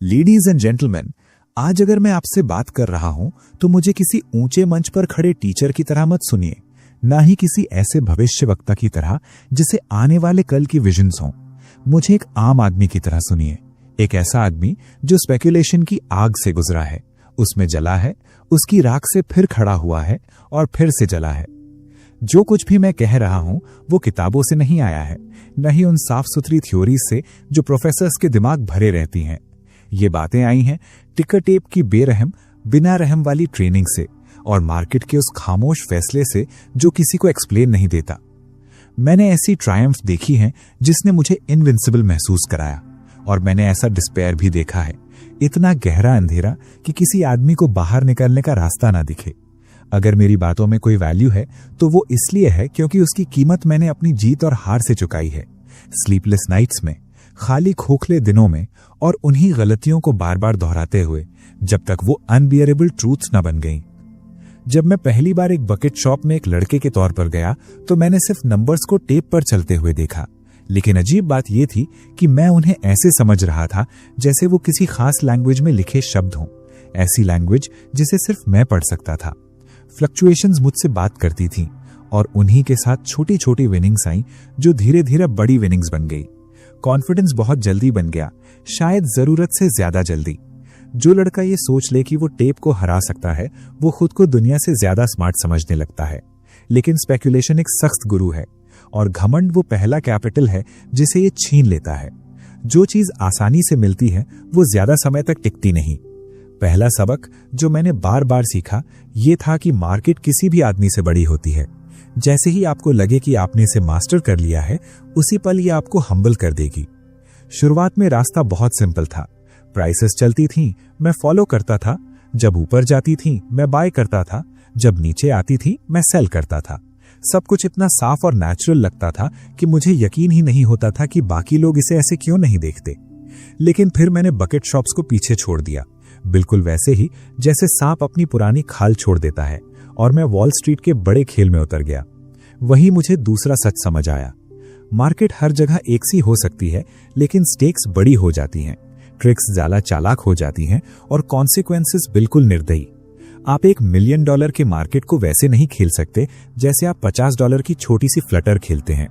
Ladies and gentleman, आज अगर मैं आपसे बात कर रहा हूं तो मुझे किसी ऊंचे मंच पर खड़े टीचर की तरह मत सुनिए, ना ही किसी ऐसे भविष्यवक्ता की तरह जिसे आने वाले कल की विजन्स हों। मुझे एक आम आदमी की तरह सुनिए, एक ऐसा आदमी जो स्पेकुलेशन की आग से गुजरा है, उसमें जला है, उसकी राख से फिर खड़ा हुआ है और फिर से जला है। जो कुछ भी मैं कह रहा हूं वो किताबों से नहीं आया है, न ही उन साफ सुथरी थ्योरीज से जो प्रोफेसर्स के दिमाग भरे रहती हैं। ये बातें आई हैं टिकर टेप की बेरहम बिना रहम वाली ट्रेनिंग से और मार्केट के उस खामोश फैसले से जो किसी को एक्सप्लेन नहीं देता। मैंने ऐसी ट्रायम्फ देखी हैं जिसने मुझे इनविंसिबल महसूस कराया, और मैंने ऐसा डिस्पेयर भी देखा है, इतना गहरा अंधेरा कि किसी आदमी को बाहर निकलने का रास्ता ना दिखे। अगर मेरी बातों में कोई वैल्यू है तो वो इसलिए है क्योंकि उसकी कीमत मैंने अपनी जीत और हार से चुकाई है, स्लीपलेस नाइट्स में, खाली खोखले दिनों में, और उन्हीं गलतियों को बार बार दोहराते हुए जब तक वो अनबियरेबल ट्रूथ्स न बन गईं। जब मैं पहली बार एक बकेट शॉप में एक लड़के के तौर पर गया तो मैंने सिर्फ नंबर्स को टेप पर चलते हुए देखा, लेकिन अजीब बात यह थी कि मैं उन्हें ऐसे समझ रहा था जैसे वो किसी खास लैंग्वेज में लिखे शब्द हों, ऐसी लैंग्वेज जिसे सिर्फ मैं पढ़ सकता था। फ्लक्चुएशंस मुझसे बात करती थीं और उन्हीं के साथ छोटी छोटी विनिंग्स आईं जो धीरे धीरे बड़ी विनिंग्स बन गई। कॉन्फिडेंस बहुत जल्दी बन गया, शायद जरूरत से ज्यादा जल्दी। जो लड़का ये सोच ले कि वो टेप को हरा सकता है वो खुद को दुनिया से ज्यादा स्मार्ट समझने लगता है। लेकिन स्पेकुलेशन एक सख्त गुरु है और घमंड वो पहला कैपिटल है जिसे ये छीन लेता है। जो चीज आसानी से मिलती है वो ज्यादा समय तक टिकती नहीं। पहला सबक जो मैंने बार बार सीखा ये था कि मार्केट किसी भी आदमी से बड़ी होती है। जैसे ही आपको लगे कि आपने इसे मास्टर कर लिया है, उसी पल ये आपको हम्बल कर देगी। शुरुआत में रास्ता बहुत सिंपल था। प्राइसेस चलती थीं, मैं फॉलो करता था। जब ऊपर जाती थीं, मैं बाय करता था। जब नीचे आती थी, मैं सेल करता था। सब कुछ इतना साफ और नेचुरल लगता था कि मुझे यकीन ही नहीं होता था कि बाकी लोग इसे ऐसे क्यों नहीं देखते। लेकिन फिर मैंने बकेट शॉप्स को पीछे छोड़ दिया, बिल्कुल वैसे ही जैसे सांप अपनी पुरानी खाल छोड़ देता है, और मैं वॉल स्ट्रीट के बड़े खेल में उतर गया। वही मुझे दूसरा सच समझ आया। मार्केट हर जगह एक सी हो सकती है, लेकिन स्टेक्स बड़ी हो जाती हैं, ट्रिक्स ज्यादा चालाक हो जाती हैं और कॉन्सिक्वेंसेस बिल्कुल निर्दयी। आप $1 मिलियन के मार्केट को वैसे नहीं खेल सकते जैसे आप $50 की छोटी सी फ्लटर खेलते हैं।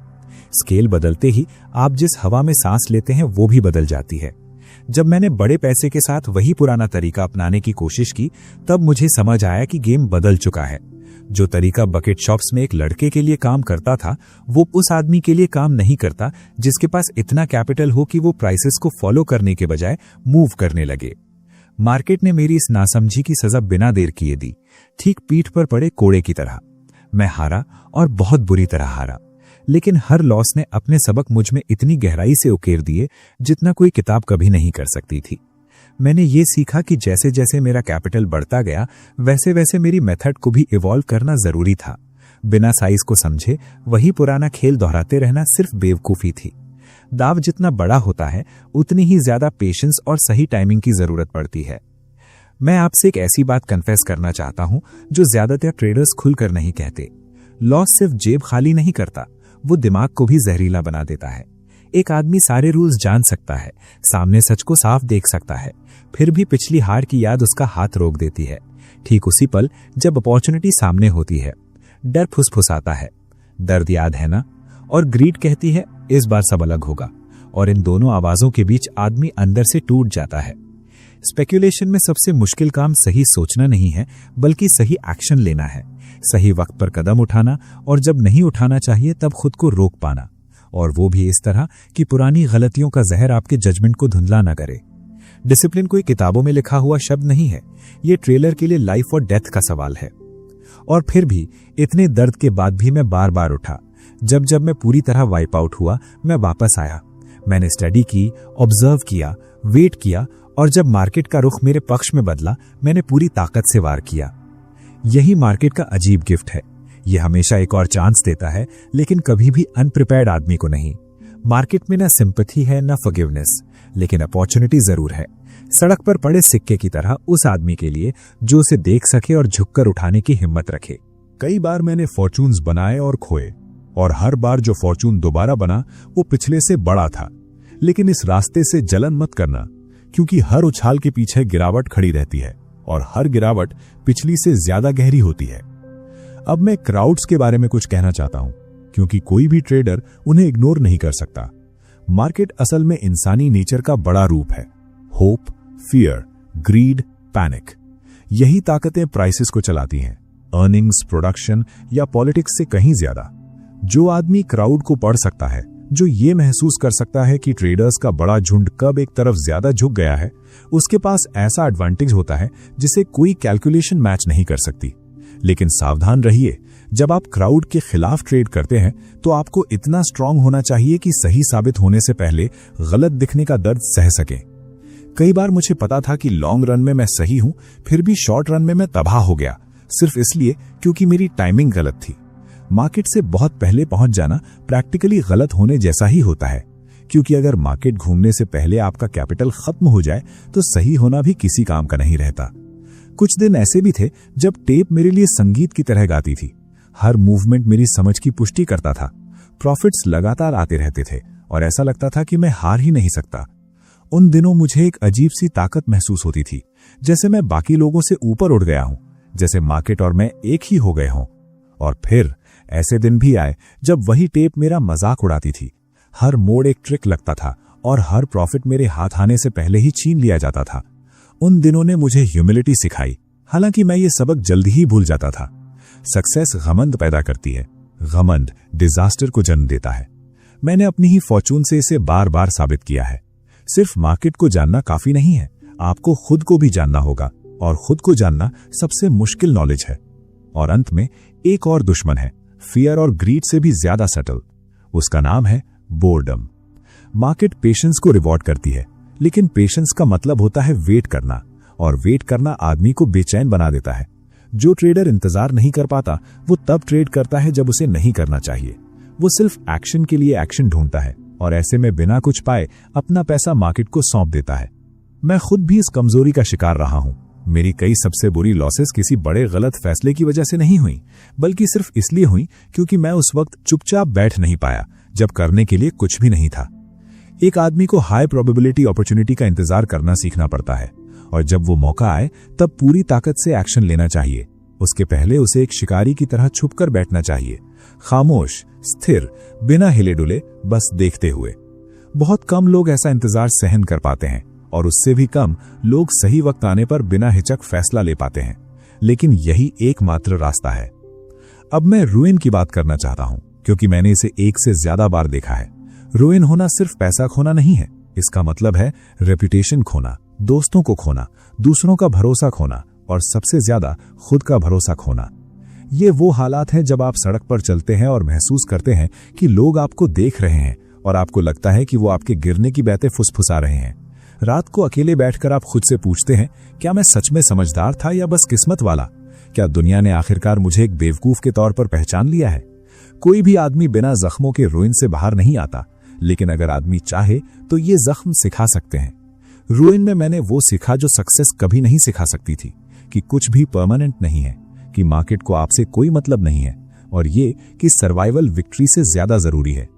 स्केल बदलते ही आप जिस हवा में सांस लेते हैं वो भी बदल जाती है। जब मैंने बड़े पैसे के साथ वही पुराना तरीका अपनाने की कोशिश की, तब मुझे समझ आया कि गेम बदल चुका है। जो तरीका बकेट शॉप्स में एक लड़के के लिए काम करता था वो उस आदमी के लिए काम नहीं करता जिसके पास इतना कैपिटल हो कि वो प्राइसेस को फॉलो करने के बजाय मूव करने लगे। मार्केट ने मेरी इस नासमझी की सजा बिना देर किए दी, ठीक पीठ पर पड़े कोड़े की तरह। मैं हारा और बहुत बुरी तरह हारा, लेकिन हर लॉस ने अपने सबक मुझ में इतनी गहराई से उकेर दिए जितना कोई किताब कभी नहीं कर सकती थी। मैंने ये सीखा कि जैसे जैसे मेरा कैपिटल बढ़ता गया वैसे वैसे मेरी मेथड को भी इवॉल्व करना जरूरी था। बिना साइज को समझे वही पुराना खेल दोहराते रहना सिर्फ बेवकूफी थी। दाव जितना बड़ा होता है उतनी ही ज्यादा पेशेंस और सही टाइमिंग की जरूरत पड़ती है। मैं आपसे एक ऐसी बात कन्फेस करना चाहता हूं जो ज्यादातर ट्रेडर्स खुलकर नहीं कहते। लॉस सिर्फ जेब खाली नहीं करता, वो दिमाग को भी जहरीला बना देता है। एक आदमी सारे रूल्स जान सकता है, सामने सच को साफ देख सकता है, फिर भी पिछली हार की याद उसका हाथ रोक देती है। ठीक उसी पल जब अपॉर्चुनिटी सामने होती है, डर फुसफुसाता है, दर्द याद है ना, और ग्रीड कहती है इस बार सब अलग होगा, और इन दोनों आवाजों के बीच आदमी अंदर से टूट जाता है। स्पेकुलेशन में सबसे मुश्किल काम सही सोचना नहीं है, बल्कि सही एक्शन लेना है, सही वक्त पर कदम उठाना, और जब नहीं उठाना चाहिए तब खुद को रोक पाना, और वो भी इस तरह कि पुरानी गलतियों का जहर आपके जजमेंट को धुंधला न करे। डिसिप्लिन कोई किताबों में लिखा हुआ शब्द नहीं है, ये ट्रेलर के लिए लाइफ और डेथ का सवाल है। और फिर भी इतने दर्द के बाद भी मैं बार बार उठा। जब जब मैं पूरी तरह वाइप आउट हुआ, मैं वापस आया। मैंने स्टडी की, ऑब्जर्व किया, वेट किया, और जब मार्केट का रुख मेरे पक्ष में बदला, मैंने पूरी ताकत से वार किया। यही मार्केट का अजीब गिफ्ट है। यह हमेशा एक और चांस देता है, लेकिन कभी भी अनप्रिपेयर्ड आदमी को नहीं। मार्केट में ना सिंपैथी है ना फॉरगिवनेस, लेकिन अपॉर्चुनिटी जरूर है। सड़क पर पड़े सिक्के की तरह उस आदमी के लिए जो उसे देख सके और झुककर उठाने की हिम्मत रखे। कई बार मैंने फॉर्चून्स बनाए और खोए, और हर बार जो फॉर्चून दोबारा बना वो पिछले से बड़ा था। लेकिन इस रास्ते से जलन मत करना, क्योंकि हर उछाल के पीछे गिरावट खड़ी रहती है और हर गिरावट पिछली से ज्यादा गहरी होती है। अब मैं क्राउड्स के बारे में कुछ कहना चाहता हूं, क्योंकि कोई भी ट्रेडर उन्हें इग्नोर नहीं कर सकता। मार्केट असल में इंसानी नेचर का बड़ा रूप है। होप, फियर, ग्रीड, पैनिक, यही ताकतें प्राइसेस को चलाती हैं, अर्निंग्स, प्रोडक्शन या पॉलिटिक्स से कहीं ज्यादा। जो आदमी क्राउड को पढ़ सकता है, जो ये महसूस कर सकता है कि ट्रेडर्स का बड़ा झुंड कब एक तरफ ज्यादा झुक गया है, उसके पास ऐसा एडवांटेज होता है जिसे कोई कैलकुलेशन मैच नहीं कर सकती। लेकिन सावधान रहिए, जब आप क्राउड के खिलाफ ट्रेड करते हैं तो आपको इतना स्ट्रांग होना चाहिए कि सही साबित होने से पहले गलत दिखने का दर्द सह सके। कई बार मुझे पता था कि लॉन्ग रन में मैं सही हूं, फिर भी शॉर्ट रन में मैं तबाह हो गया, सिर्फ इसलिए क्योंकि मेरी टाइमिंग गलत थी। मार्केट से बहुत पहले पहुंच जाना प्रैक्टिकली गलत होने जैसा ही होता है, क्योंकि अगर मार्केट घूमने से पहले आपका कैपिटल खत्म हो जाए तो सही होना भी किसी काम का नहीं रहता। कुछ दिन ऐसे भी थे जब टेप मेरे लिए संगीत की तरह गाती थी। हर मूवमेंट मेरी समझ की पुष्टि करता था। प्रॉफिट्स लगातार आते रहते थे और ऐसा लगता था कि मैं हार ही नहीं सकता। उन दिनों मुझे एक अजीब सी ताकत महसूस होती थी, जैसे मैं बाकी लोगों से ऊपर उड़ गया हूं, जैसे मार्केट और मैं एक ही हो गए हों। और फिर ऐसे दिन भी आए जब वही टेप मेरा मजाक उड़ाती थी। हर मोड़ एक ट्रिक लगता था और हर प्रॉफिट मेरे हाथ आने से पहले ही छीन लिया जाता था। उन दिनों ने मुझे ह्यूमिलिटी सिखाई, हालांकि मैं ये सबक जल्दी ही भूल जाता था। सक्सेस घमंड पैदा करती है, घमंड डिजास्टर को जन्म देता है। मैंने अपनी ही फॉर्चून से इसे बार बार साबित किया है। सिर्फ मार्केट को जानना काफी नहीं है, आपको खुद को भी जानना होगा, और खुद को जानना सबसे मुश्किल नॉलेज है। और अंत में एक और दुश्मन है, फियर और ग्रीड से भी ज्यादा सटल। उसका नाम है बोर्डम। मार्केट पेशेंस को रिवॉर्ड करती है, लेकिन पेशेंस का मतलब होता है वेट करना, और वेट करना आदमी को बेचैन बना देता है। जो ट्रेडर इंतजार नहीं कर पाता वो तब ट्रेड करता है जब उसे नहीं करना चाहिए। वो सिर्फ एक्शन के लिए एक्शन ढूंढता है और ऐसे में बिना कुछ पाए अपना पैसा मार्केट को सौंप देता है। मैं खुद भी इस कमजोरी का शिकार रहा हूं। मेरी कई सबसे बुरी लॉसेस किसी बड़े गलत फैसले की वजह से नहीं हुई, बल्कि सिर्फ इसलिए हुई क्योंकि मैं उस वक्त चुपचाप बैठ नहीं पाया जब करने के लिए कुछ भी नहीं था। एक आदमी को हाई प्रोबेबिलिटी अपॉर्चुनिटी का इंतजार करना सीखना पड़ता है, और जब वो मौका आए तब पूरी ताकत से एक्शन लेना चाहिए। उसके पहले उसे एक शिकारी की तरह छुपकर बैठना चाहिए, खामोश, स्थिर, बिना हिले डुले, बस देखते हुए। बहुत कम लोग ऐसा इंतजार सहन कर पाते हैं, और उससे भी कम लोग सही वक्त आने पर बिना हिचक फैसला ले पाते हैं। लेकिन यही एकमात्र रास्ता है। अब मैं रुइन की बात करना चाहता हूं, क्योंकि मैंने इसे एक से ज्यादा बार देखा है। रुइन होना सिर्फ पैसा खोना नहीं है, इसका मतलब है रेपुटेशन खोना, दोस्तों को खोना, दूसरों का भरोसा खोना, और सबसे ज्यादा खुद का भरोसा खोना। ये वो हालात हैं जब आप सड़क पर चलते हैं और महसूस करते हैं कि लोग आपको देख रहे हैं और आपको लगता है कि वो आपके गिरने की बातें फुसफुसा रहे हैं। रात को अकेले बैठकर आप खुद से पूछते हैं, क्या मैं सच में समझदार था या बस किस्मत वाला? क्या दुनिया ने आखिरकार मुझे एक बेवकूफ के तौर पर पहचान लिया है? कोई भी आदमी बिना जख्मों के रुइन से बाहर नहीं आता, लेकिन अगर आदमी चाहे तो ये जख्म सिखा सकते हैं। रुइन में मैंने वो सीखा जो सक्सेस कभी नहीं सिखा सकती थी, कि कुछ भी परमानेंट नहीं है, कि मार्केट को आपसे कोई मतलब नहीं है, और ये कि सर्वाइवल विक्ट्री से ज्यादा जरूरी है।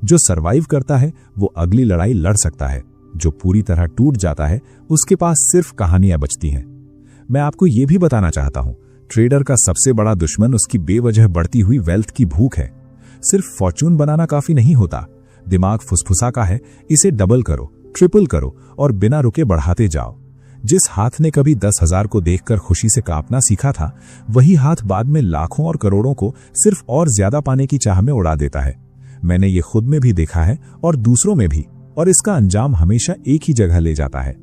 जो सर्वाइव करता है वो अगली लड़ाई लड़ सकता है, जो पूरी तरह टूट जाता है उसके पास सिर्फ कहानियां बचती हैं। मैं आपको ये भी बताना चाहता हूं, ट्रेडर का सबसे बड़ा दुश्मन उसकी बेवजह बढ़ती हुई वेल्थ की भूख है। सिर्फ फॉर्चून बनाना काफी नहीं होता, दिमाग फुसफुसा का है, इसे डबल करो, ट्रिपल करो और बिना रुके बढ़ाते जाओ। जिस हाथ ने कभी 10,000 को देखकर खुशी से कांपना सीखा था, वही हाथ बाद में लाखों और करोड़ों को सिर्फ और ज्यादा पाने की चाह में उड़ा देता है। मैंने ये खुद में भी देखा है और दूसरों में भी, और इसका अंजाम हमेशा एक ही जगह ले जाता है।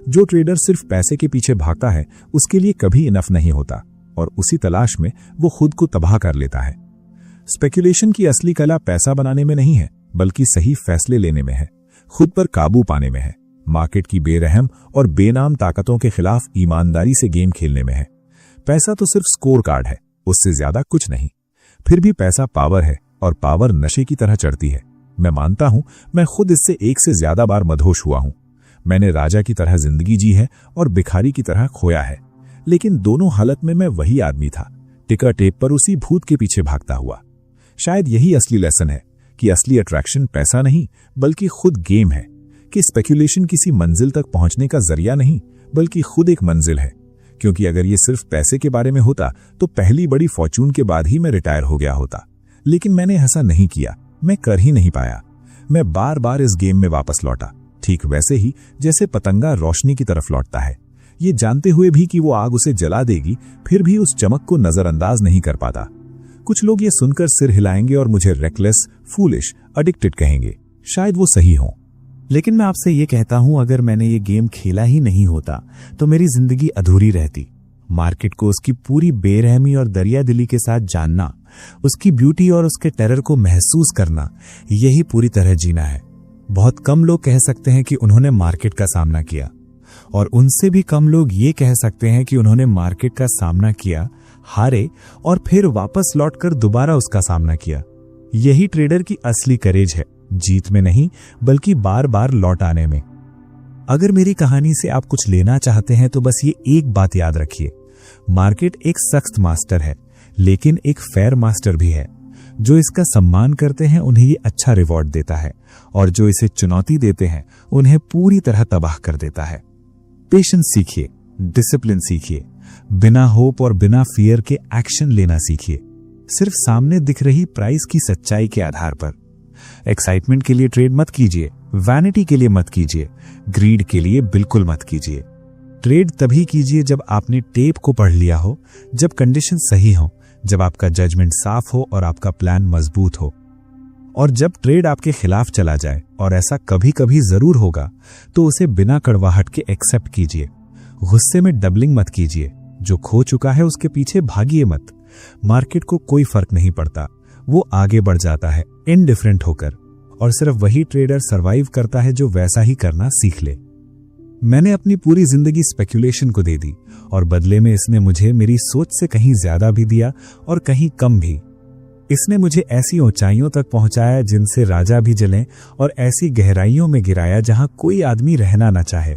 जो ट्रेडर सिर्फ पैसे के पीछे भागता है उसके लिए कभी इनफ नहीं होता, और उसी तलाश में वो खुद को तबाह कर लेता है। स्पेकुलेशन की असली कला पैसा बनाने में नहीं है, बल्कि सही फैसले लेने में है, खुद पर काबू पाने में है, मार्केट की बेरहम और बेनाम ताकतों के खिलाफ ईमानदारी से गेम खेलने में है। पैसा तो सिर्फ स्कोर कार्ड है, उससे ज्यादा कुछ नहीं। फिर भी पैसा पावर है, और पावर नशे की तरह चढ़ती है। मैं मानता हूं, मैं खुद इससे एक से ज्यादा बार मदहोश हुआ हूं। मैंने राजा की तरह जिंदगी जी है और भिखारी की तरह खोया है, लेकिन दोनों हालत में मैं वही आदमी था, टिकर टेप पर उसी भूत के पीछे भागता हुआ। शायद यही असली लेसन है कि असली अट्रैक्शन पैसा नहीं बल्कि खुद गेम है, कि स्पेकुलेशन किसी मंजिल तक पहुंचने का जरिया नहीं बल्कि खुद एक मंजिल है, क्योंकि अगर ये सिर्फ पैसे के बारे में होता तो पहली बड़ी फॉर्चून के बाद ही मैं रिटायर हो गया होता। लेकिन मैंने ऐसा नहीं किया, मैं कर ही नहीं पाया। मैं बार बार इस गेम में वापस लौटा, ठीक वैसे ही जैसे पतंगा रोशनी की तरफ लौटता है, ये जानते हुए भी कि वो आग उसे जला देगी, फिर भी उस चमक को नजरअंदाज नहीं कर पाता। कुछ लोग ये सुनकर सिर हिलाएंगे और मुझे रेकलेस, फूलिश, एडिक्टेड कहेंगे। शायद वो सही हो, लेकिन मैं आपसे ये कहता हूं, अगर मैंने ये गेम खेला ही नहीं होता तो मेरी जिंदगी अधूरी रहती। मार्केट को उसकी पूरी बेरहमी और दरियादिली के साथ जानना, उसकी ब्यूटी और उसके टेरर को महसूस करना, यही पूरी तरह जीना है। बहुत कम लोग कह सकते हैं कि उन्होंने मार्केट का सामना किया, और उनसे भी कम लोग ये कह सकते हैं कि उन्होंने मार्केट का सामना किया, हारे और फिर वापस लौटकर दोबारा उसका सामना किया। यही ट्रेडर की असली करेज है, जीत में नहीं बल्कि बार बार लौट आने में। अगर मेरी कहानी से आप कुछ लेना चाहते हैं तो बस ये एक बात याद रखिए, मार्केट एक सख्त मास्टर है, लेकिन एक फेयर मास्टर भी है। जो इसका सम्मान करते हैं उन्हें ये अच्छा रिवॉर्ड देता है, और जो इसे चुनौती देते हैं उन्हें पूरी तरह तबाह कर देता है। पेशेंस सीखिए, डिसिप्लिन सीखिए, बिना होप और बिना फियर के एक्शन लेना सीखिए, सिर्फ सामने दिख रही प्राइस की सच्चाई के आधार पर। एक्साइटमेंट के लिए ट्रेड मत कीजिए, वैनिटी के लिए मत कीजिए, ग्रीड के लिए बिल्कुल मत कीजिए। ट्रेड तभी कीजिए जब आपने टेप को पढ़ लिया हो, जब कंडीशन सही हो, जब आपका जजमेंट साफ हो और आपका प्लान मजबूत हो। और जब ट्रेड आपके खिलाफ चला जाए, और ऐसा कभी कभी जरूर होगा, तो उसे बिना कड़वाहट के एक्सेप्ट कीजिए। गुस्से में डबलिंग मत कीजिए, जो खो चुका है उसके पीछे भागिए मत। मार्केट को कोई फर्क नहीं पड़ता, वो आगे बढ़ जाता है इनडिफरेंट होकर, और सिर्फ वही ट्रेडर सरवाइव करता है जो वैसा ही करना सीख ले। मैंने अपनी पूरी जिंदगी स्पेकुलेशन को दे दी, और बदले में इसने मुझे मेरी सोच से कहीं ज्यादा भी दिया और कहीं कम भी। इसने मुझे ऐसी ऊंचाइयों तक पहुंचाया जिनसे राजा भी जलें, और ऐसी गहराइयों में गिराया जहां कोई आदमी रहना न चाहे।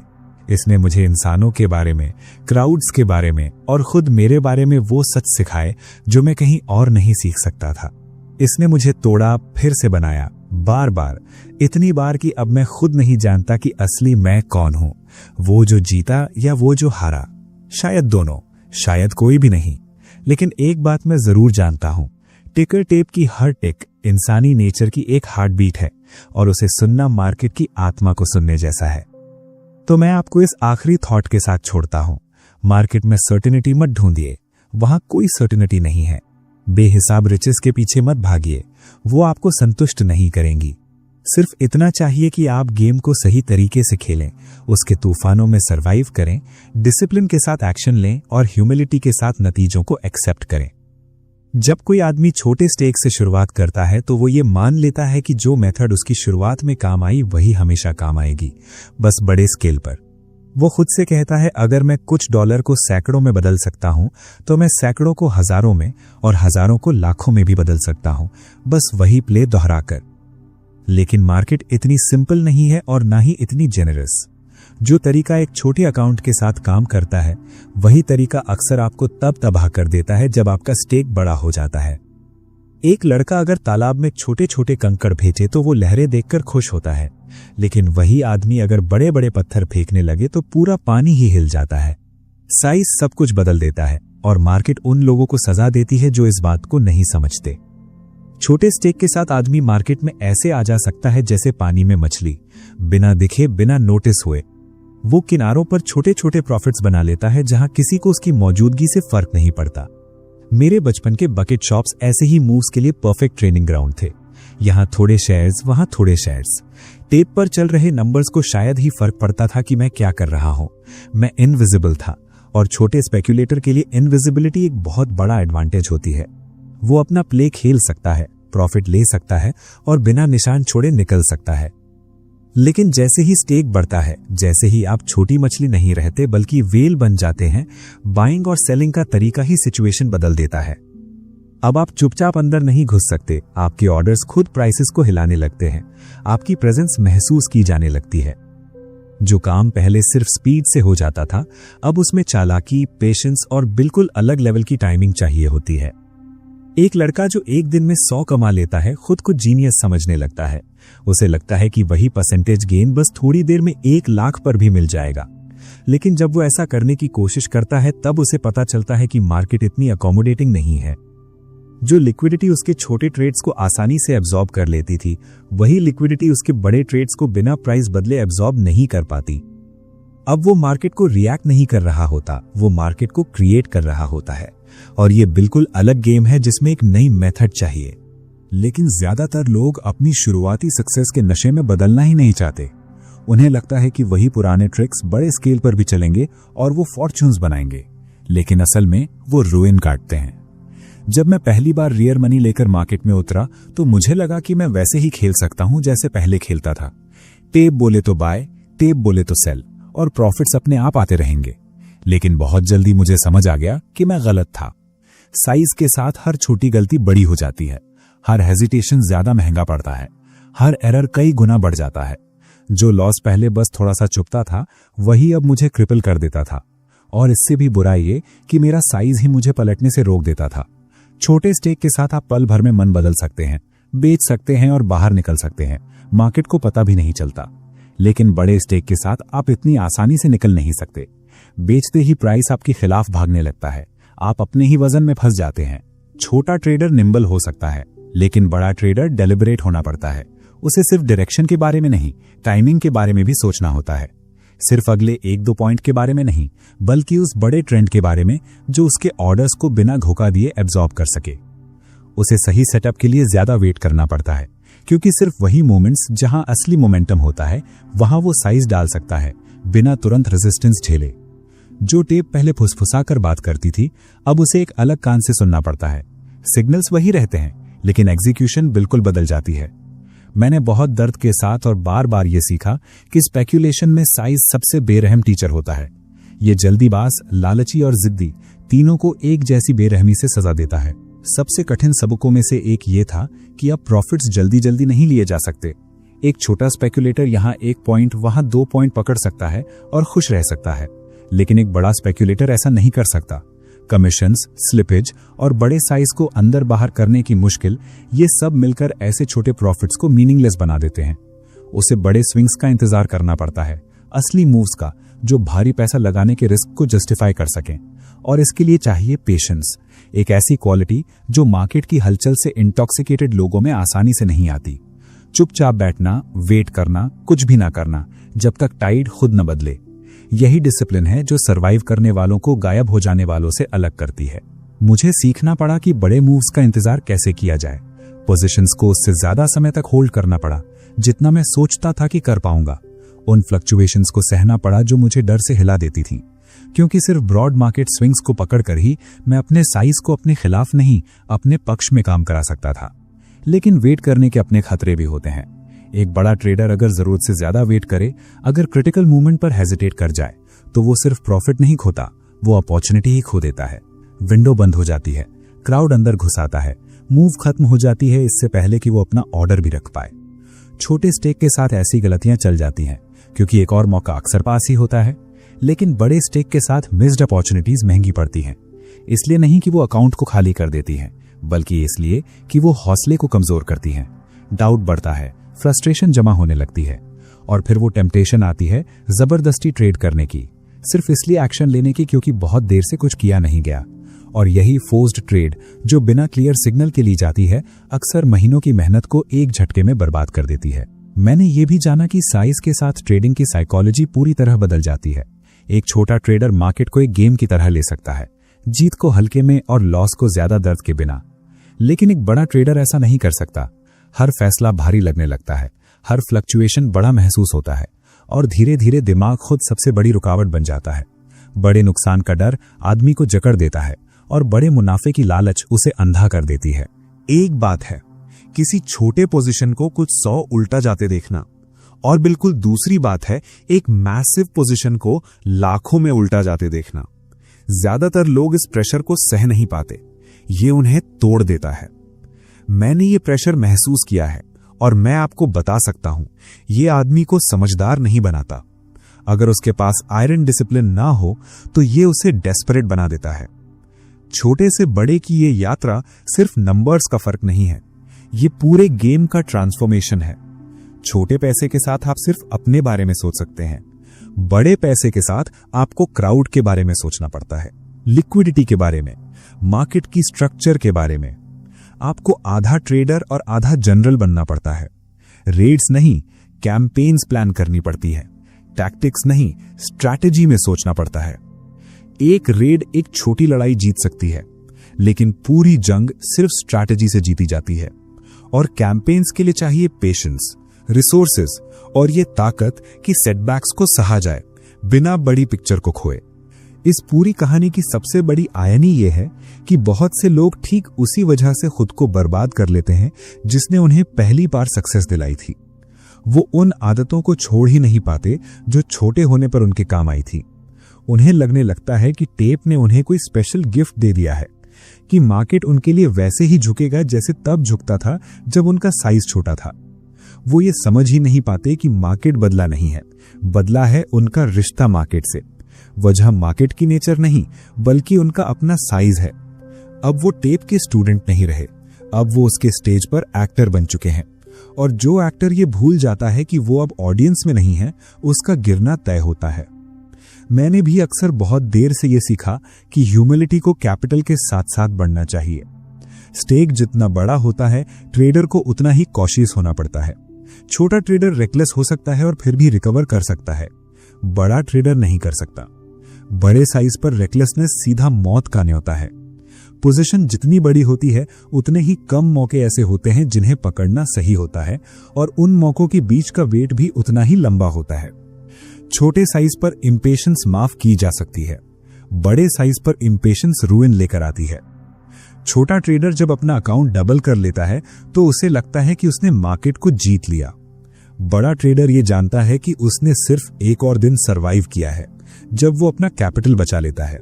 इसने मुझे इंसानों के बारे में, क्राउड्स के बारे में और खुद मेरे बारे में वो सच सिखाए जो मैं कहीं और नहीं सीख सकता था। इसने मुझे तोड़ा, फिर से बनाया, बार बार, इतनी बार कि अब मैं खुद नहीं जानता कि असली मैं कौन हूं, वो जो जीता या वो जो हारा। शायद दोनों, शायद कोई भी नहीं। लेकिन एक बात मैं जरूर जानता हूं, टिकर टेप की हर टिक इंसानी नेचर की एक हार्ट बीट है, और उसे सुनना मार्केट की आत्मा को सुनने जैसा है। तो मैं आपको इस आखिरी थॉट के साथ छोड़ता हूं, मार्केट में सर्टेनिटी मत ढूंढिए, वहां कोई सर्टेनिटी नहीं है। बेहिसाब रिचेस के पीछे मत भागिए, वो आपको संतुष्ट नहीं करेंगी। सिर्फ इतना चाहिए कि आप गेम को सही तरीके से खेलें, उसके तूफानों में सरवाइव करें, डिसिप्लिन के साथ एक्शन लें और ह्यूमिलिटी के साथ नतीजों को एक्सेप्ट करें। जब कोई आदमी छोटे स्टेक से शुरुआत करता है तो वो ये मान लेता है कि जो मेथड उसकी शुरुआत में काम आई वही हमेशा काम आएगी, बस बड़े स्केल पर। वो खुद से कहता है, अगर मैं कुछ डॉलर को सैकड़ों में बदल सकता हूं तो मैं सैकड़ों को हजारों में और हजारों को लाखों में भी बदल सकता हूं, बस वही प्ले दोहराकर। लेकिन मार्केट इतनी सिंपल नहीं है और ना ही इतनी जेनरस। जो तरीका एक छोटे अकाउंट के साथ काम करता है, वही तरीका अक्सर आपको तब तबाह कर देता है जब आपका स्टेक बड़ा हो जाता है। एक लड़का अगर तालाब में छोटे छोटे कंकड़ भेजे तो वो लहरें देखकर खुश होता है, लेकिन वही आदमी अगर बड़े बड़े पत्थर फेंकने लगे तो पूरा पानी ही हिल जाता है। साइज सब कुछ बदल देता है, और मार्केट उन लोगों को सजा देती है जो इस बात को नहीं समझते। छोटे स्टेक के साथ आदमी मार्केट में ऐसे आ जा सकता है जैसे पानी में मछली, बिना दिखे, बिना नोटिस हुए। वो किनारों पर छोटे छोटे प्रॉफिट्स बना लेता है जहां किसी को उसकी मौजूदगी से फर्क नहीं पड़ता। मेरे बचपन के बकेट शॉप्स ऐसे ही मूव्स के लिए परफेक्ट ट्रेनिंग ग्राउंड थे। यहां थोड़े शेयर्स, वहां थोड़े शेयर्स। टेप पर चल रहे नंबर्स को शायद ही फर्क पड़ता था कि मैं क्या कर रहा हूं। मैं इनविजिबल था, और छोटे स्पेक्यूलेटर के लिए इनविजिबिलिटी एक बहुत बड़ा एडवांटेज होती है। वो अपना प्ले खेल सकता है, प्रॉफिट ले सकता है और बिना निशान छोड़े निकल सकता है। लेकिन जैसे ही स्टेक बढ़ता है, जैसे ही आप छोटी मछली नहीं रहते बल्कि वेल बन जाते हैं, बाइंग और सेलिंग का तरीका ही सिचुएशन बदल देता है। अब आप चुपचाप अंदर नहीं घुस सकते, आपके ऑर्डर्स खुद प्राइसेस को हिलाने लगते हैं, आपकी प्रेजेंस महसूस की जाने लगती है। जो काम पहले सिर्फ स्पीड से हो जाता था, अब उसमें चालाकी, पेशेंस और बिल्कुल अलग लेवल की टाइमिंग चाहिए होती है। एक लड़का जो एक दिन में 100 कमा लेता है खुद को जीनियस समझने लगता है। उसे लगता है कि वही परसेंटेज गेन बस थोड़ी देर में 1 लाख पर भी मिल जाएगा। लेकिन जब वो ऐसा करने की कोशिश करता है तब उसे पता चलता है कि मार्केट इतनी अकोमोडेटिंग नहीं है। जो लिक्विडिटी उसके छोटे ट्रेड्स को आसानी से एब्जॉर्ब कर लेती थी, वही लिक्विडिटी उसके बड़े ट्रेड्स को बिना प्राइस बदले एब्जॉर्ब नहीं कर पाती। अब वो मार्केट को रिएक्ट नहीं कर रहा होता, वो मार्केट को क्रिएट कर रहा होता है। और ये बिल्कुल अलग गेम है जिसमें एक नई मेथड चाहिए। लेकिन ज्यादातर लोग अपनी शुरुआती सक्सेस के नशे में बदलना ही नहीं चाहते। उन्हें लगता है कि वही पुराने ट्रिक्स बड़े स्केल पर भी चलेंगे और वो फॉर्च्यून्स बनाएंगे, लेकिन असल में वो रुइन काटते हैं। जब मैं पहली बार रियर मनी लेकर मार्केट में उतरा तो मुझे लगा कि मैं वैसे ही खेल सकता हूं जैसे पहले खेलता था। टेप बोले तो बाय, टेप बोले तो सेल, और प्रॉफिट्स अपने आप आते रहेंगे। लेकिन बहुत जल्दी मुझे समझ आ गया कि मैं गलत था। साइज के साथ हर छोटी गलती बड़ी हो जाती है, हर हेजिटेशन ज्यादा महंगा पड़ता है, हर एरर कई गुना बढ़ जाता है। जो लॉस पहले बस थोड़ा सा चुभता था वही अब मुझे क्रिपल कर देता था। और इससे भी बुरा ये कि मेरा साइज ही मुझे पलटने से रोक देता था। छोटे स्टेक के साथ आप पल भर में मन बदल सकते हैं, बेच सकते हैं और बाहर निकल सकते हैं, मार्केट को पता भी नहीं चलता। लेकिन बड़े स्टेक के साथ आप इतनी आसानी से निकल नहीं सकते। बेचते ही प्राइस आपके खिलाफ भागने लगता है, आप अपने ही वजन में फंस जाते हैं। छोटा ट्रेडर निम्बल हो सकता है, लेकिन बड़ा ट्रेडर डेलिबरेट होना पड़ता है। उसे सिर्फ डायरेक्शन के बारे में नहीं, टाइमिंग के बारे में भी सोचना होता है। सिर्फ अगले 1-2 पॉइंट के बारे में नहीं, बल्कि उस बड़े ट्रेंड के बारे में जो उसके ऑर्डर्स को बिना धोखा दिए एब्जॉर्ब कर सके। उसे सही सेटअप के लिए ज्यादा वेट करना पड़ता है, क्योंकि सिर्फ वही मोमेंट्स जहां असली मोमेंटम होता है वहां वो साइज डाल सकता है बिना तुरंत रेजिस्टेंस झेले। जो टेप पहले फुसफुसाकर बात करती थी, अब उसे एक अलग कान से सुनना पड़ता है। सिग्नल्स वही रहते हैं, लेकिन एग्जीक्यूशन बिल्कुल बदल जाती है। मैंने बहुत दर्द के साथ और बार बार ये सीखा कि स्पेक्यूलेशन में साइज सबसे बेरहम टीचर होता है। ये जल्दीबाज, लालची और जिद्दी तीनों को एक जैसी बेरहमी से सजा देता है। सबसे कठिन सबकों में से एक ये था कि अब प्रॉफिट्स जल्दी जल्दी नहीं लिए जा सकते। एक छोटा स्पेक्यूलेटर यहाँ 1 पॉइंट वहां 2 पॉइंट पकड़ सकता है और खुश रह सकता है, लेकिन एक बड़ा स्पेक्यूलेटर ऐसा नहीं कर सकता। कमीशंस, स्लिपेज और बड़े साइज को अंदर बाहर करने की मुश्किल, ये सब मिलकर ऐसे छोटे प्रॉफिट्स को मीनिंगलेस बना देते हैं। उसे बड़े स्विंग्स का इंतजार करना पड़ता है, असली मूव्स का, जो भारी पैसा लगाने के रिस्क को जस्टिफाई कर सकें। और इसके लिए चाहिए पेशेंस, एक ऐसी क्वालिटी जो मार्केट की हलचल से इंटॉक्सिकेटेड लोगों में आसानी से नहीं आती। चुपचाप बैठना, वेट करना, कुछ भी ना करना जब तक टाइड खुद न बदले। यही डिसिप्लिन है जो सरवाइव करने वालों को गायब हो जाने वालों से अलग करती है। मुझे सीखना पड़ा कि बड़े मूव्स का इंतजार कैसे किया जाए। पोजीशंस को उससे ज्यादा समय तक होल्ड करना पड़ा जितना मैं सोचता था कि कर पाऊंगा। उन फ्लक्चुएशंस को सहना पड़ा जो मुझे डर से हिला देती थी, क्योंकि सिर्फ ब्रॉड मार्केट स्विंग्स को पकड़कर ही मैं अपने साइज को अपने खिलाफ नहीं, अपने पक्ष में काम करा सकता था। लेकिन वेट करने के अपने खतरे भी होते हैं। एक बड़ा ट्रेडर अगर जरूरत से ज्यादा वेट करे, अगर क्रिटिकल मूवमेंट पर हेजिटेट कर जाए, तो वो सिर्फ प्रॉफिट नहीं खोता, वो अपॉर्चुनिटी ही खो देता है। विंडो बंद हो जाती है, क्राउड अंदर घुस आता है, मूव खत्म हो जाती है इससे पहले कि वो अपना ऑर्डर भी रख पाए। छोटे स्टेक के साथ ऐसी गलतियां चल जाती हैं, क्योंकि एक और मौका अक्सर पास ही होता है। लेकिन बड़े स्टेक के साथ मिस्ड अपॉर्चुनिटीज महंगी पड़ती हैं। इसलिए नहीं कि वो अकाउंट को खाली कर देती हैं, बल्कि इसलिए कि वो हौसले को कमजोर करती हैं। डाउट बढ़ता है, फ्रस्ट्रेशन जमा होने लगती है, और फिर वो टेम्पटेशन आती है जबरदस्ती ट्रेड करने की, सिर्फ इसलिए एक्शन लेने की क्योंकि बहुत देर से कुछ किया नहीं गया। और यही फोर्स्ड ट्रेड जो बिना क्लियर सिग्नल के ली जाती है, अक्सर महीनों की मेहनत को एक झटके में बर्बाद कर देती है। मैंने ये भी जाना कि साइज के साथ ट्रेडिंग की साइकोलॉजी पूरी तरह बदल जाती है। एक छोटा ट्रेडर मार्केट को एक गेम की तरह ले सकता है, जीत को हल्के में और लॉस को ज्यादा दर्द के बिना। लेकिन एक बड़ा ट्रेडर ऐसा नहीं कर सकता। हर फैसला भारी लगने लगता है, हर फ्लक्चुएशन बड़ा महसूस होता है, और धीरे धीरे दिमाग खुद सबसे बड़ी रुकावट बन जाता है। बड़े नुकसान का डर आदमी को जकड़ देता है, और बड़े मुनाफे की लालच उसे अंधा कर देती है। एक बात है किसी छोटे पोजीशन को कुछ 100 उल्टा जाते देखना, और बिल्कुल दूसरी बात है एक मैसिव पोजीशन को लाखों में उल्टा जाते देखना। ज्यादातर लोग इस प्रेशर को सह नहीं पाते, ये उन्हें तोड़ देता है। मैंने ये प्रेशर महसूस किया है, और मैं आपको बता सकता हूं, ये आदमी को समझदार नहीं बनाता। अगर उसके पास आयरन डिसिप्लिन ना हो तो ये उसे डेस्परेट बना देता है। छोटे से बड़े की ये यात्रा सिर्फ नंबर्स का फर्क नहीं है, ये पूरे गेम का ट्रांसफॉर्मेशन है। छोटे पैसे के साथ आप सिर्फ अपने बारे में सोच सकते हैं, बड़े पैसे के साथ आपको क्राउड के बारे में सोचना पड़ता है, लिक्विडिटी के बारे में, मार्केट की स्ट्रक्चर के बारे में। आपको आधा ट्रेडर और आधा जनरल बनना पड़ता है। रेड्स नहीं, कैंपेन्स प्लान करनी पड़ती है। टैक्टिक्स नहीं, स्ट्रैटेजी में सोचना पड़ता है। एक रेड एक छोटी लड़ाई जीत सकती है, लेकिन पूरी जंग सिर्फ स्ट्रैटेजी से जीती जाती है। और कैंपेन्स के लिए चाहिए पेशेंस, रिसोर्सेज और ये ताकत कि सेटबैक्स को सहा जाए बिना बड़ी पिक्चर को खोए। इस पूरी कहानी की सबसे बड़ी आयनी यह है कि बहुत से लोग ठीक उसी वजह से खुद को बर्बाद कर लेते हैं जिसने उन्हें पहली बार सक्सेस दिलाई थी। वो उन आदतों को छोड़ ही नहीं पाते जो छोटे होने पर उनके काम आई थी। उन्हें लगने लगता है कि टेप ने उन्हें कोई स्पेशल गिफ्ट दे दिया है, कि मार्केट उनके लिए वैसे ही झुकेगा जैसे तब झुकता था जब उनका साइज छोटा था। वो ये समझ ही नहीं पाते कि मार्केट बदला नहीं है, बदला है उनका रिश्ता मार्केट से। वजह मार्केट की नेचर नहीं, बल्कि उनका अपना साइज है। अब वो टेप के स्टूडेंट नहीं रहे, अब वो उसके स्टेज पर एक्टर बन चुके हैं। और जो एक्टर ये भूल जाता है कि वो अब ऑडियंस में नहीं है, उसका गिरना तय होता है। मैंने भी अक्सर बहुत देर से ये सीखा कि ह्यूमिलिटी को कैपिटल के साथ साथ बढ़ना चाहिए। स्टेक जितना बड़ा होता है, ट्रेडर को उतना ही कॉशियस होना पड़ता है। छोटा ट्रेडर रेकलेस हो सकता है और फिर भी रिकवर कर सकता है, बड़ा ट्रेडर नहीं कर सकता। बड़े साइज पर रेकलेसनेस सीधा मौत का न्योता है। पोजीशन जितनी बड़ी होती है, उतने ही कम मौके ऐसे होते हैं जिन्हें पकड़ना सही होता है, और उन मौकों के बीच का वेट भी उतना ही लंबा होता है। छोटे साइज पर इंपेशेंस माफ की जा सकती है, बड़े साइज पर इंपेशेंस रूइन लेकर आती है। छोटा ट्रेडर जब अपना अकाउंट डबल कर लेता है तो उसे लगता है कि उसने मार्केट को जीत लिया। बड़ा ट्रेडर ये जानता है कि उसने सिर्फ एक और दिन सरवाइव किया है जब वो अपना कैपिटल बचा लेता है।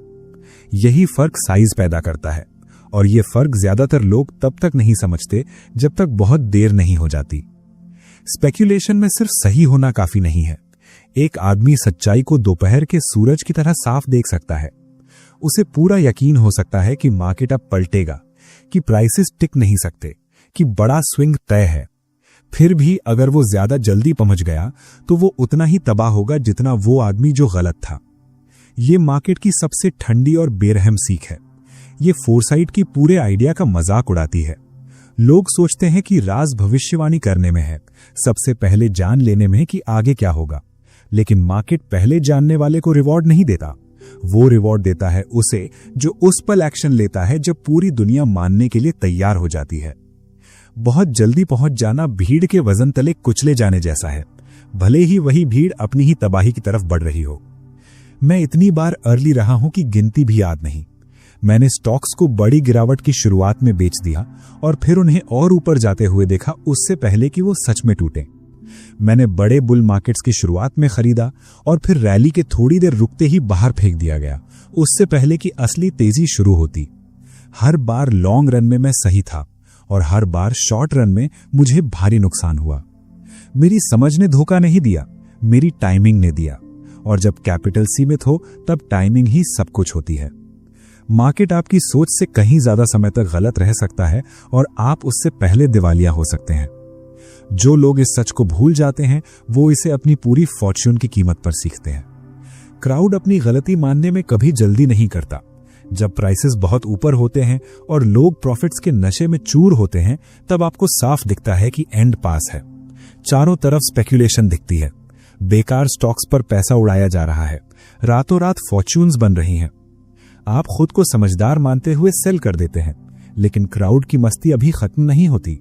यही फर्क साइज पैदा करता है, और ये फर्क ज्यादातर लोग तब तक नहीं समझते जब तक बहुत देर नहीं हो जाती। स्पेक्यूलेशन में सिर्फ सही होना काफी नहीं है। एक आदमी सच्चाई को दोपहर के सूरज की तरह साफ देख सकता है। उसे पूरा यकीन हो सकता है कि मार्केट अब पलटेगा, कि प्राइसेस टिक नहीं सकते, कि बड़ा स्विंग तय है। फिर भी अगर वो ज्यादा जल्दी पहुंच गया तो वो उतना ही तबाह होगा जितना वो आदमी जो गलत था। ये मार्केट की सबसे ठंडी और बेरहम सीख है। ये फोरसाइट की पूरे आइडिया का मजाक उड़ाती है। लोग सोचते हैं कि राज भविष्यवाणी करने में है, सबसे पहले जान लेने में कि आगे क्या होगा। लेकिन मार्केट पहले जानने वाले को रिवॉर्ड नहीं देता, वो रिवॉर्ड देता है उसे जो उस पल एक्शन लेता है जब पूरी दुनिया मानने के लिए तैयार हो जाती है। बहुत जल्दी पहुंच जाना भीड़ के वजन तले कुचले जाने जैसा है, भले ही वही भीड़ अपनी ही तबाही की तरफ बढ़ रही हो। मैं इतनी बार अर्ली रहा हूं कि गिनती भी याद नहीं। मैंने स्टॉक्स को बड़ी गिरावट की शुरुआत में बेच दिया और फिर उन्हें और ऊपर जाते हुए देखा उससे पहले कि वो सच में टूटे। मैंने बड़े बुल मार्केट्स की शुरुआत में खरीदा और फिर रैली के थोड़ी देर रुकते ही बाहर फेंक दिया गया, उससे पहले कि असली तेजी शुरू होती। हर बार लॉन्ग रन में मैं सही था और हर बार शॉर्ट रन में मुझे भारी नुकसान हुआ। मेरी समझ ने धोखा नहीं दिया, मेरी टाइमिंग ने दिया। और जब कैपिटल सीमित हो तब टाइमिंग ही सब कुछ होती है। मार्केट आपकी सोच से कहीं ज्यादा समय तक गलत रह सकता है और आप उससे पहले दिवालिया हो सकते हैं। जो लोग इस सच को भूल जाते हैं वो इसे अपनी पूरी फॉर्च्यून की कीमत पर सीखते हैं। क्राउड अपनी गलती मानने में कभी जल्दी नहीं करता। जब प्राइसेस बहुत ऊपर होते हैं और लोग प्रॉफिट्स के नशे में चूर होते हैं, तब आपको साफ दिखता है कि एंड पास है। चारों तरफ स्पेक्यूलेशन दिखती है, बेकार स्टॉक्स पर पैसा उड़ाया जा रहा है, रातों रात फॉर्च्यून्स बन रही हैं। आप खुद को समझदार मानते हुए सेल कर देते हैं, लेकिन क्राउड की मस्ती अभी खत्म नहीं होती।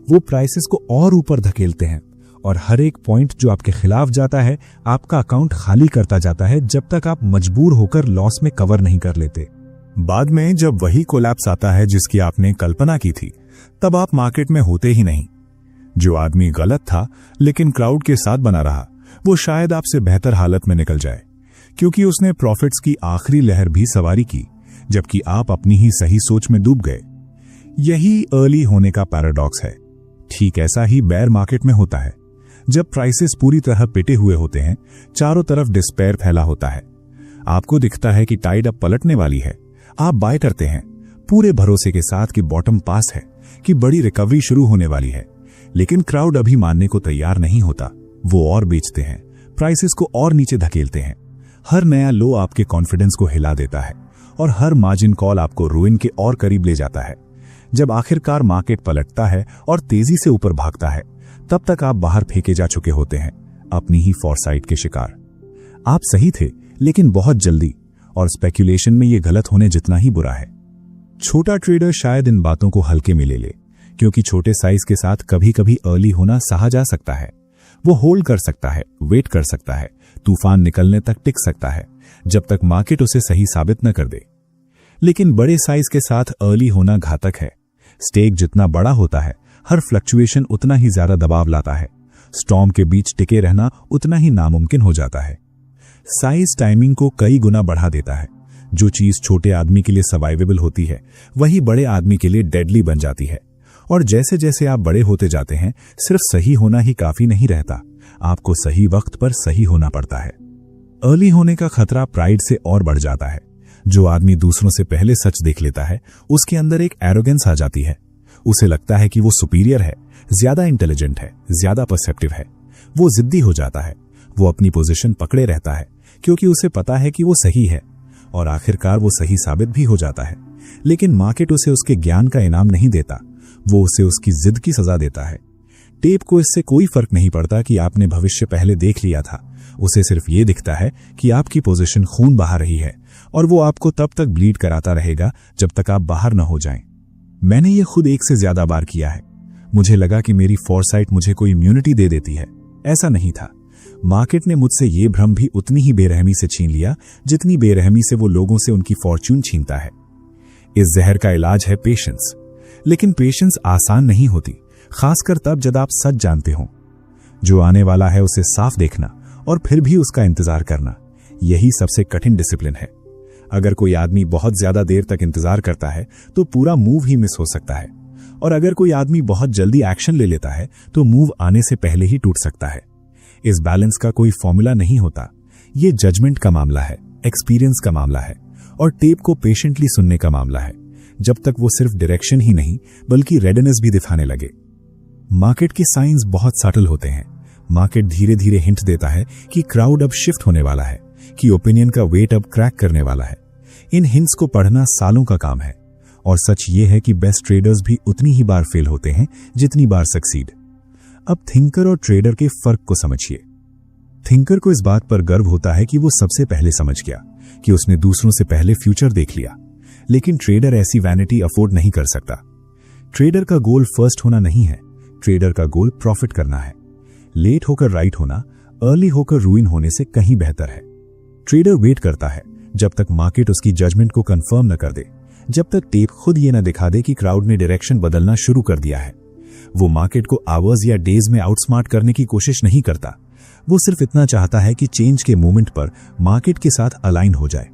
वो प्राइसेस को और ऊपर धकेलते हैं और हर एक पॉइंट जो आपके खिलाफ जाता है आपका अकाउंट खाली करता जाता है, जब तक आप मजबूर होकर लॉस में कवर नहीं कर लेते। बाद में जब वही कोलैप्स आता है जिसकी आपने कल्पना की थी, तब आप मार्केट में होते ही नहीं। जो आदमी गलत था लेकिन क्राउड के साथ बना रहा, वो शायद आपसे बेहतर हालत में निकल जाए, क्योंकि उसने प्रॉफिट्स की आखिरी लहर भी सवारी की, जबकि आप अपनी ही सही सोच में डूब गए। यही अर्ली होने का पैराडॉक्स है। ठीक ऐसा ही बेयर मार्केट में होता है। जब प्राइसेस पूरी तरह पिटे हुए होते हैं, चारों तरफ डिस्पेयर फैला होता है। आपको दिखता है कि टाइड अब पलटने वाली है, आप बाय करते हैं पूरे भरोसे के साथ कि बॉटम पास है, कि बड़ी रिकवरी शुरू होने वाली है। लेकिन क्राउड अभी मानने को तैयार नहीं होता। वो और बेचते हैं, प्राइसेस को और नीचे धकेलते हैं। हर नया लो आपके कॉन्फिडेंस को हिला देता है और हर मार्जिन कॉल आपको रुइन के और करीब ले जाता है। जब आखिरकार मार्केट पलटता है और तेजी से ऊपर भागता है, तब तक आप बाहर फेंके जा चुके होते हैं, अपनी ही फॉरसाइट के शिकार। आप सही थे, लेकिन बहुत जल्दी, और स्पेक्यूलेशन में ये गलत होने जितना ही बुरा है। छोटा ट्रेडर शायद इन बातों को हल्के में ले ले, क्योंकि छोटे साइज के साथ कभी कभी अर्ली होना सहा जा सकता है। वो होल्ड कर सकता है, वेट कर सकता है, तूफान निकलने तक टिक सकता है, जब तक मार्केट उसे सही साबित न कर दे। लेकिन बड़े साइज के साथ अर्ली होना घातक है। स्टेक जितना बड़ा होता है, हर फ्लक्चुएशन उतना ही ज्यादा दबाव लाता है। स्टॉर्म के बीच टिके रहना उतना ही नामुमकिन हो जाता है। साइज टाइमिंग को कई गुना बढ़ा देता है। जो चीज छोटे आदमी के लिए सर्वाइवेबल होती है, वही बड़े आदमी के लिए डेडली बन जाती है। और जैसे जैसे आप बड़े होते जाते हैं, सिर्फ सही होना ही काफी नहीं रहता, आपको सही वक्त पर सही होना पड़ता है। अर्ली होने का खतरा प्राइड से और बढ़ जाता है। जो आदमी दूसरों से पहले सच देख लेता है, उसके अंदर एक एरोगेंस आ जाती है। उसे लगता है कि वो सुपीरियर है, ज्यादा इंटेलिजेंट है, ज्यादा परसेप्टिव है। वो जिद्दी हो जाता है, वो अपनी पोजीशन पकड़े रहता है, क्योंकि उसे पता है कि वो सही है, और आखिरकार वो सही साबित भी हो जाता है। लेकिन मार्केट उसे उसके ज्ञान का इनाम नहीं देता, वो उसे उसकी जिद की सजा देता है। टेप को इससे कोई फर्क नहीं पड़ता कि आपने भविष्य पहले देख लिया था। उसे सिर्फ ये दिखता है कि आपकी पोजीशन खून बहा रही है, और वो आपको तब तक ब्लीड कराता रहेगा जब तक आप बाहर न हो जाएं। मैंने ये खुद एक से ज्यादा बार किया है। मुझे लगा कि मेरी फॉरसाइट मुझे कोई इम्यूनिटी दे देती है। ऐसा नहीं था। मार्केट ने मुझसे ये भ्रम भी उतनी ही बेरहमी से छीन लिया जितनी बेरहमी से वो लोगों से उनकी फॉर्च्यून छीनता है। इस जहर का इलाज है पेशेंस। लेकिन पेशेंस आसान नहीं होती, खासकर तब जब आप सच जानते हो। जो आने वाला है उसे साफ देखना और फिर भी उसका इंतजार करना, यही सबसे कठिन डिसिप्लिन है। अगर कोई आदमी बहुत ज्यादा देर तक इंतजार करता है तो पूरा मूव ही मिस हो सकता है, और अगर कोई आदमी बहुत जल्दी एक्शन ले लेता है तो मूव आने से पहले ही टूट सकता है। इस बैलेंस का कोई फॉर्मूला नहीं होता। ये जजमेंट का मामला है, एक्सपीरियंस का मामला है, और टेप को पेशेंटली सुनने का मामला है, जब तक वो सिर्फ डायरेक्शन ही नहीं बल्कि रेडनेस भी दिखाने लगे। मार्केट के साइंस बहुत सटल होते हैं। मार्केट धीरे धीरे हिंट देता है कि क्राउड अब शिफ्ट होने वाला है, कि ओपिनियन का वेट अब क्रैक करने वाला है। इन हिंट्स को पढ़ना सालों का काम है, और सच ये है कि बेस्ट ट्रेडर्स भी उतनी ही बार फेल होते हैं जितनी बार सक्सीड। अब थिंकर और ट्रेडर के फर्क को समझिए। थिंकर को इस बात पर गर्व होता है कि वो सबसे पहले समझ गया, कि उसने दूसरों से पहले फ्यूचर देख लिया। लेकिन ट्रेडर ऐसी वैनिटी अफोर्ड नहीं कर सकता। ट्रेडर का गोल फर्स्ट होना नहीं है, ट्रेडर का गोल प्रॉफिट करना है। लेट होकर राइट होना अर्ली होकर रूइन होने से कहीं बेहतर है। ट्रेडर वेट करता है जब तक मार्केट उसकी जजमेंट को कंफर्म न कर दे, जब तक टेप खुद ये न दिखा दे कि क्राउड ने डायरेक्शन बदलना शुरू कर दिया है। वो मार्केट को आवर्स या डेज में आउटस्मार्ट करने की कोशिश नहीं करता। वो सिर्फ इतना चाहता है कि चेंज के मोमेंट पर मार्केट के साथ अलाइन हो जाए।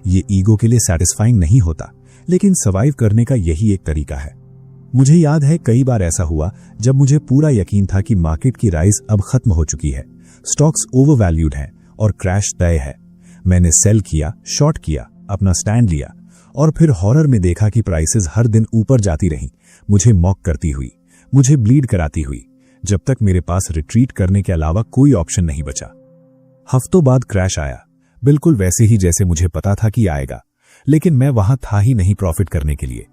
ये ईगो के लिए सैटिस्फाइंग नहीं होता, लेकिन सर्वाइव करने का यही एक तरीका है। मुझे याद है कई बार ऐसा हुआ जब मुझे पूरा यकीन था कि मार्केट की राइज अब खत्म हो चुकी है, स्टॉक्स ओवरवैल्यूड हैं और क्रैश तय है। मैंने सेल किया, शॉर्ट किया, अपना स्टैंड लिया, और फिर हॉरर में देखा कि प्राइसेस हर दिन ऊपर जाती रहीं, मुझे मॉक करती हुई, मुझे ब्लीड कराती हुई, जब तक मेरे पास रिट्रीट करने के अलावा कोई ऑप्शन नहीं बचा। हफ्तों बाद क्रैश आया, बिल्कुल वैसे ही जैसे मुझे पता था कि आएगा, लेकिन मैं वहां था ही नहीं प्रॉफिट करने के लिए।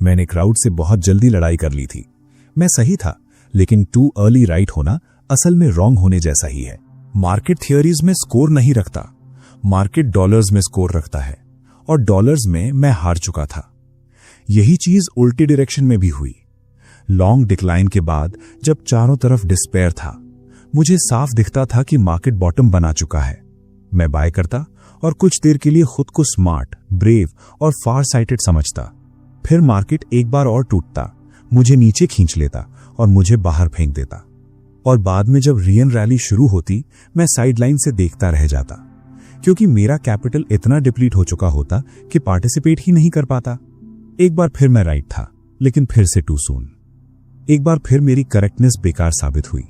मैंने क्राउड से बहुत जल्दी लड़ाई कर ली थी। मैं सही था, लेकिन टू अर्ली राइट होना असल में रॉन्ग होने जैसा ही है। मार्केट थियोरीज में स्कोर नहीं रखता, मार्केट डॉलर्स में स्कोर रखता है, और डॉलर्स में मैं हार चुका था। यही चीज उल्टी डायरेक्शन में भी हुई। लॉन्ग डिक्लाइन के बाद जब चारों तरफ डिस्पेयर था, मुझे साफ दिखता था कि मार्केट बॉटम बना चुका है। मैं बाय करता और कुछ देर के लिए खुद को स्मार्ट, ब्रेव और फार साइटेड समझता। फिर मार्केट एक बार और टूटता, मुझे नीचे खींच लेता और मुझे बाहर फेंक देता। और बाद में जब रियन रैली शुरू होती, मैं साइडलाइन से देखता रह जाता, क्योंकि मेरा कैपिटल इतना डिप्लीट हो चुका होता कि पार्टिसिपेट ही नहीं कर पाता। एक बार फिर मैं राइट था, लेकिन फिर से टू सून। एक बार फिर मेरी करेक्टनेस बेकार साबित हुई।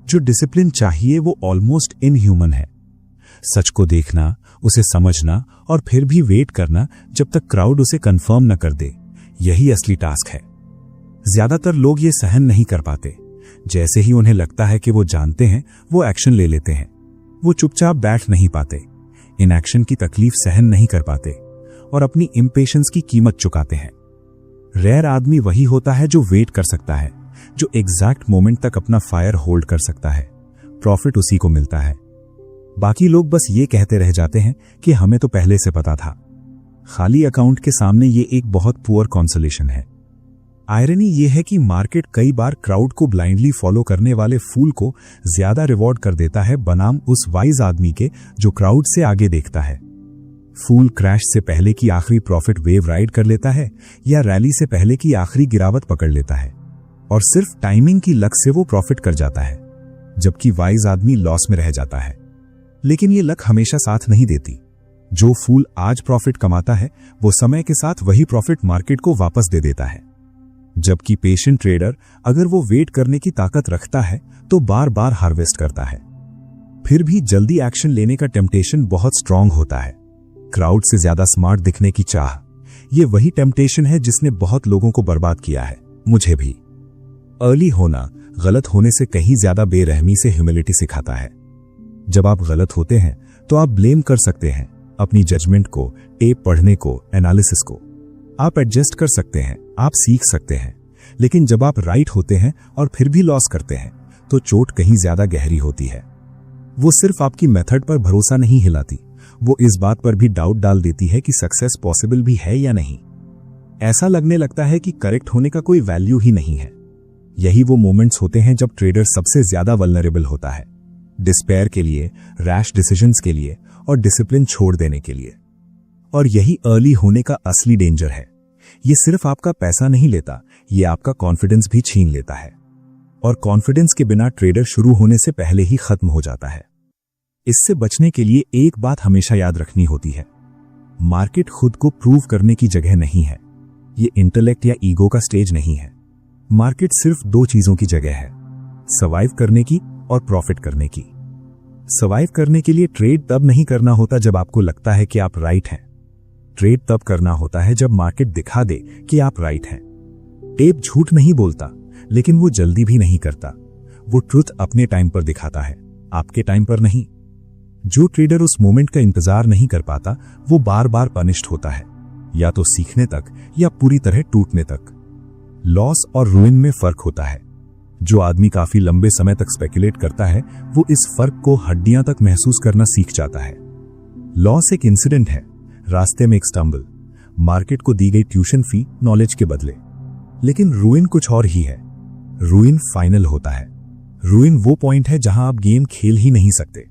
जो डिसिप्लिन चाहिए वो ऑलमोस्ट इनह्यूमन है। सच को देखना, उसे समझना और फिर भी वेट करना जब तक क्राउड उसे कंफर्म न कर दे, यही असली टास्क है। ज्यादातर लोग ये सहन नहीं कर पाते। जैसे ही उन्हें लगता है कि वो जानते हैं, वो एक्शन ले लेते हैं। वो चुपचाप बैठ नहीं पाते, इनएक्शन की तकलीफ सहन नहीं कर पाते और अपनी इम्पेशंस की कीमत चुकाते हैं। रेयर आदमी वही होता है जो वेट कर सकता है, जो एग्जैक्ट मोमेंट तक अपना फायर होल्ड कर सकता है। प्रॉफिट उसी को मिलता है। बाकी लोग बस ये कहते रह जाते हैं कि हमें तो पहले से पता था। खाली अकाउंट के सामने ये एक बहुत पुअर कॉन्सोलेशन है। आयरनी ये है कि मार्केट कई बार क्राउड को ब्लाइंडली फॉलो करने वाले फूल को ज्यादा रिवॉर्ड कर देता है बनाम उस वाइज आदमी के जो क्राउड से आगे देखता है। फूल क्रैश से पहले की आखिरी प्रॉफिट वेव राइड कर लेता है या रैली से पहले की आखिरी गिरावट पकड़ लेता है और सिर्फ टाइमिंग की लक से वो प्रॉफिट कर जाता है, जबकि वाइज आदमी लॉस में रह जाता है। लेकिन ये लक हमेशा साथ नहीं देती। जो फूल आज प्रॉफिट कमाता है वो समय के साथ वही प्रॉफिट मार्केट को वापस दे देता है, जबकि पेशेंट ट्रेडर अगर वो वेट करने की ताकत रखता है तो बार बार हार्वेस्ट करता है। फिर भी जल्दी एक्शन लेने का टेम्पटेशन बहुत स्ट्रांग होता है। क्राउड से ज्यादा स्मार्ट दिखने की चाह, ये वही टेम्पटेशन है जिसने बहुत लोगों को बर्बाद किया है, मुझे भी। अर्ली होना गलत होने से कहीं ज्यादा बेरहमी से ह्यूमिलिटी सिखाता है। जब आप गलत होते हैं तो आप ब्लेम कर सकते हैं अपनी जजमेंट को, टेप पढ़ने को, एनालिसिस को। आप एडजस्ट कर सकते हैं, आप सीख सकते हैं। लेकिन जब आप राइट होते हैं और फिर भी लॉस करते हैं तो चोट कहीं ज्यादा गहरी होती है। वो सिर्फ आपकी मेथड पर भरोसा नहीं हिलाती, वो इस बात पर भी डाउट डाल देती है कि सक्सेस पॉसिबल भी है या नहीं। ऐसा लगने लगता है कि करेक्ट होने का कोई वैल्यू ही नहीं है। यही वो मोमेंट्स होते हैं जब ट्रेडर सबसे ज्यादा वल्नरेबल होता है, डिस्पेयर के लिए, रैश डिसीजंस के लिए और डिसिप्लिन छोड़ देने के लिए। और यही अर्ली होने का असली डेंजर है। ये सिर्फ आपका पैसा नहीं लेता, ये आपका कॉन्फिडेंस भी छीन लेता है। और कॉन्फिडेंस के बिना ट्रेडर शुरू होने से पहले ही खत्म हो जाता है। इससे बचने के लिए एक बात हमेशा याद रखनी होती है, मार्केट खुद को प्रूव करने की जगह नहीं है। ये इंटेलेक्ट या ईगो का स्टेज नहीं है। मार्केट सिर्फ दो चीजों की जगह है, सर्वाइव करने की और प्रॉफिट करने की। सर्वाइव करने के लिए ट्रेड तब नहीं करना होता जब आपको लगता है कि आप राइट हैं। ट्रेड तब करना होता है जब मार्केट दिखा दे कि आप राइट हैं। टेप झूठ नहीं बोलता, लेकिन वो जल्दी भी नहीं करता। वो ट्रुथ अपने टाइम पर दिखाता है, आपके टाइम पर नहीं। जो ट्रेडर उस मोमेंट का इंतजार नहीं कर पाता वो बार बार पनिश्ड होता है, या तो सीखने तक या पूरी तरह टूटने तक। लॉस और रूइन में फर्क होता है। जो आदमी काफी लंबे समय तक स्पेकुलेट करता है वो इस फर्क को हड्डियां तक महसूस करना सीख जाता है। लॉस एक इंसिडेंट है, रास्ते में एक स्टम्बल, मार्केट को दी गई ट्यूशन फी नॉलेज के बदले। लेकिन रूइन कुछ और ही है। रूइन फाइनल होता है। रूइन वो पॉइंट है जहां आप गेम खेल ही नहीं सकते,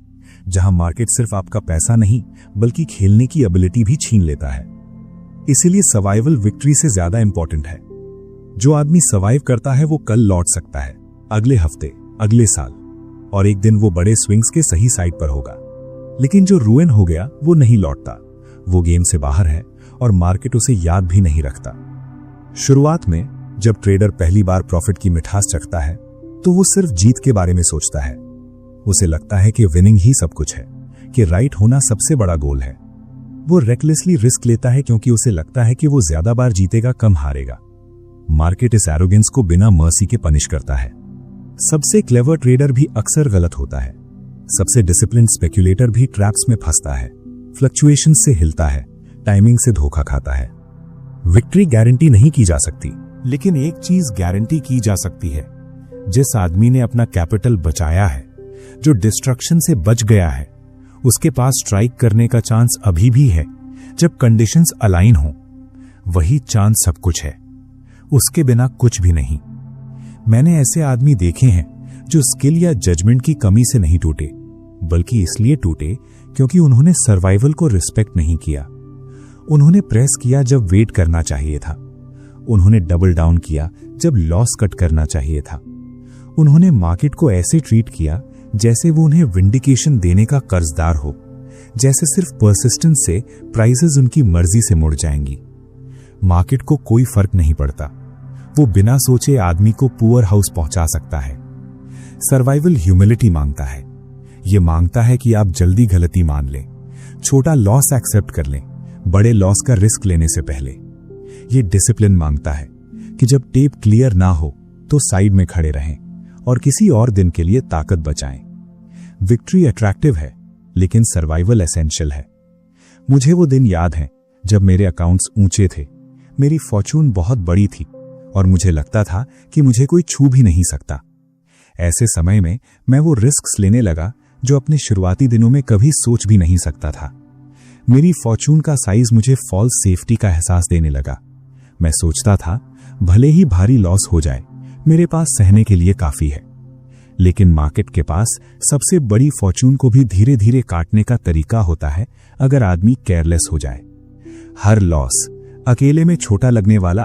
जहां मार्केट सिर्फ आपका पैसा नहीं बल्कि खेलने की एबिलिटी भी छीन लेता है। इसीलिए सर्वाइवल विक्ट्री से ज्यादा इंपॉर्टेंट है। जो आदमी सर्वाइव करता है वो कल लौट सकता है, अगले हफ्ते, अगले साल, और एक दिन वो बड़े स्विंग्स के सही साइड पर होगा। लेकिन जो रूइन हो गया वो नहीं लौटता, वो गेम से बाहर है और मार्केट उसे याद भी नहीं रखता। शुरुआत में जब ट्रेडर पहली बार प्रॉफिट की मिठास चखता है तो वो सिर्फ जीत के बारे में सोचता है। उसे लगता है कि विनिंग ही सब कुछ है, कि राइट होना सबसे बड़ा गोल है। वो रेकलेसली रिस्क लेता है क्योंकि उसे लगता है कि वो ज्यादा बार जीतेगा, कम हारेगा। मार्केट इस एरोगेंस को बिना मर्सी के पनिश करता है। सबसे क्लेवर ट्रेडर भी अक्सर गलत होता है। सबसे डिसिप्लिन स्पेक्युलेटर भी ट्रैप्स में फंसता है, फ्लक्चुएशन से हिलता है, टाइमिंग से धोखा खाता है। विक्ट्री गारंटी नहीं की जा सकती, लेकिन एक चीज गारंटी की जा सकती है। जिस आदमी ने अपना कैपिटल बचाया है, जो डिस्ट्रक्शन से बच गया है, उसके पास स्ट्राइक करने का चांस अभी भी है जब कंडीशंस अलाइन हो। वही चांस सब कुछ है, उसके बिना कुछ भी नहीं। मैंने ऐसे आदमी देखे हैं जो स्किल या जजमेंट की कमी से नहीं टूटे, बल्कि इसलिए टूटे क्योंकि उन्होंने सर्वाइवल को रिस्पेक्ट नहीं किया। उन्होंने प्रेस किया जब वेट करना चाहिए था। उन्होंने डबल डाउन किया जब लॉस कट करना चाहिए था। उन्होंने मार्केट को ऐसे ट्रीट किया जैसे वो उन्हें विंडिकेशन देने का कर्जदार हो, जैसे सिर्फ परसिस्टेंस से प्राइसेस उनकी मर्जी से मुड़ जाएंगी। मार्केट को कोई फर्क नहीं पड़ता, वो बिना सोचे आदमी को पुअर हाउस पहुंचा सकता है। सर्वाइवल ह्यूमिलिटी मांगता है। ये मांगता है कि आप जल्दी गलती मान लें, छोटा लॉस एक्सेप्ट कर लें, बड़े लॉस का रिस्क लेने से पहले। ये डिसिप्लिन मांगता है कि जब टेप क्लियर ना हो तो साइड में खड़े रहें और किसी और दिन के लिए ताकत बचाएं। विक्ट्री अट्रैक्टिव है, लेकिन सर्वाइवल एसेंशियल है। मुझे वो दिन याद हैं जब मेरे अकाउंट्स ऊंचे थे, मेरी फॉर्चून बहुत बड़ी थी और मुझे लगता था कि मुझे कोई छू भी नहीं सकता। ऐसे समय में मैं वो रिस्क्स लेने लगा जो अपने शुरुआती दिनों में कभी सोच भी नहीं सकता था। मेरी फॉर्चून का साइज मुझे फॉल्स सेफ्टी का एहसास देने लगा। मैं सोचता था भले ही भारी लॉस हो जाए, मेरे पास सहने के लिए काफी है। लेकिन मार्केट के पास सबसे बड़ी फॉर्चून को भी धीरे धीरे काटने का तरीका होता है अगर आदमी केयरलेस हो जाए। हर लॉस अकेले में छोटा लगने वाला